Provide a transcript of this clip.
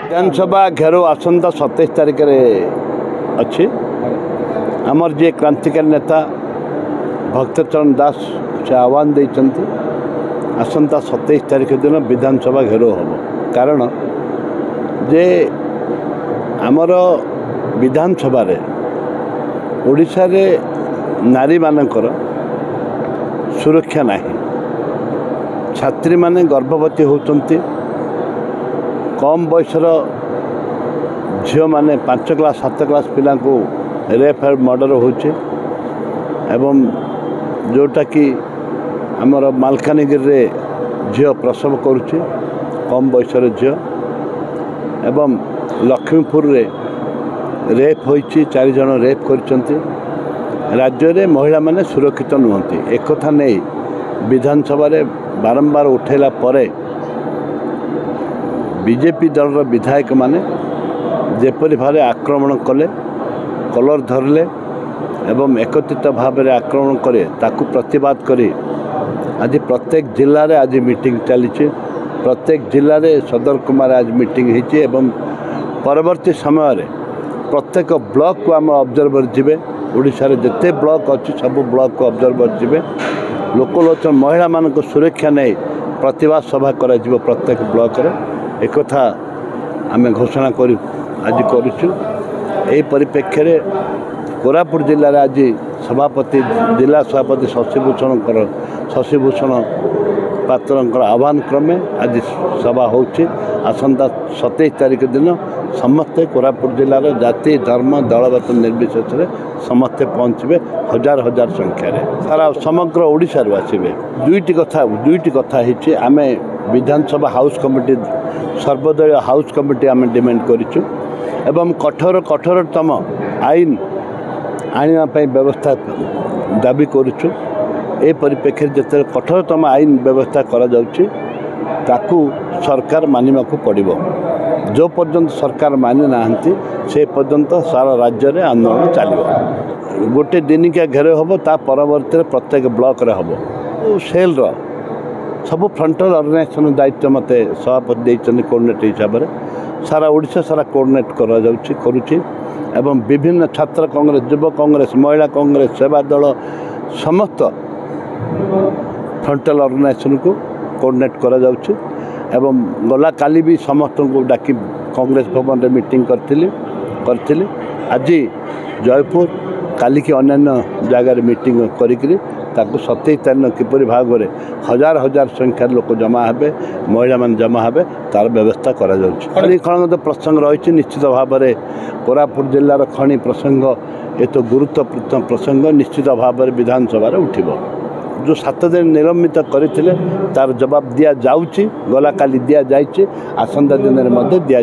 विधानसभा घेरो आसंता 27 तारिख अच्छी आमर जे क्रांतिकारी नेता भक्तचरण दास से आह्वान देते आसंता 27 तारिख दिन विधानसभा घेरो हम कारण जे आमर विधानसभा ओडिशा रे नारी मानकर सुरक्षा नहीं छात्री माने गर्भवती होती कम बयसर झील मैंने 5 क्लास 7 क्लास पिला को रेप एंड मर्डर होचे एवं जोटा कि आमर मालकानगिरी झील प्रसव करुचे कम बयसर झील एवं लक्ष्मीपुर रे रेप होइछि 4 जन रेप करछन्ति राज्य रे महिला माने सुरक्षित नुहंती एक कथा नहीं विधानसभा रे बारंबार उठेला परे बीजेपी दल विधायक माने जेपरी भाव आक्रमण कले कलर धरले एवं एकत्रित भाव में आक्रमण करे ताकू प्रतिवाद करी आज प्रत्येक जिले में आज मीटिंग चली प्रत्येक जिले में सदर कुमार आज मीटिंग होती एवं परवर्ती समय रे प्रत्येक ब्लॉक को आम ऑब्जर्वर जीवे ओडिशा रे जिते ब्लॉक अच्छी सब ब्लॉक को ऑब्जर्वर जीवे लोकलोचन महिला मान सुरक्षा नहीं प्रतिवाद सभा कर प्रत्येक ब्लॉक रे एक कथा आम घोषणा कर आज करूँ परिप्रेक्षी में कोरापुट जिले में आज सभापति जिला सभापति शशिभूषण पात्र आह्वान क्रमे आज सभा होची आसंता 27 तारिख दिन समस्ते कोरापुट जिलार जाति धर्म दलगत निर्विशेष समस्ते पहुँचे हजार हजार संख्यार सारा समग्र ओडिशा आसवे दुईटी कथा आम विधानसभा हाउस कमिटी सर्वदलीय हाउस कमिटी आम डिमांड करूँ एवं कठोरतम आईन आने व्यवस्था दाबी करुचु ए परिप्रेक्षी जिते कठोरतम आईन व्यवस्था करा जाउछि ताकू सरकार मानिबा को पड़िबो जो पर्यंत सरकार मानि नाहंती से पर्यंत सारा राज्य में आंदोलन चलो गोटे दिनिकिया घेर हम ता परवर्ती प्रत्येक ब्लॉक रे हम सेल सब फ्रंटल ऑर्गेनाइजेशन दायित्व मत सभापति देते कोऑर्डिनेटर हिसाब से सारा ओडिशा सारा कोऑर्डिनेट करुच्ची एवं विभिन्न छात्र कांग्रेस युव कांग्रेस महिला कांग्रेस सेवा दल समस्त फ्रंटल ऑर्गेनाइजेशन को कोऑर्डिनेट करा जाउछि एवं गला काली भी समस्त को डाकी कांग्रेस भवन रे मीटिंग करथिली आज जयपुर काली की अन्य जगार मीटिंग करी ताकू 27 तारिख किपरि भाग में हजार हजार संख्यार लोक जमा हे महिला मान जमा हे तार व्यवस्था करा जाउछि खनि खनन प्रसंग रही निश्चित भाव में कोरापुट जिलार खनि प्रसंग ये तो गुरुत्वपूर्ण प्रसंग निश्चित भाव में विधानसभा उठिब जो 7 दिन निलंबित करते तार जवाब दि जाऊँगी गला काली दि जाइए आसंता दिन में दि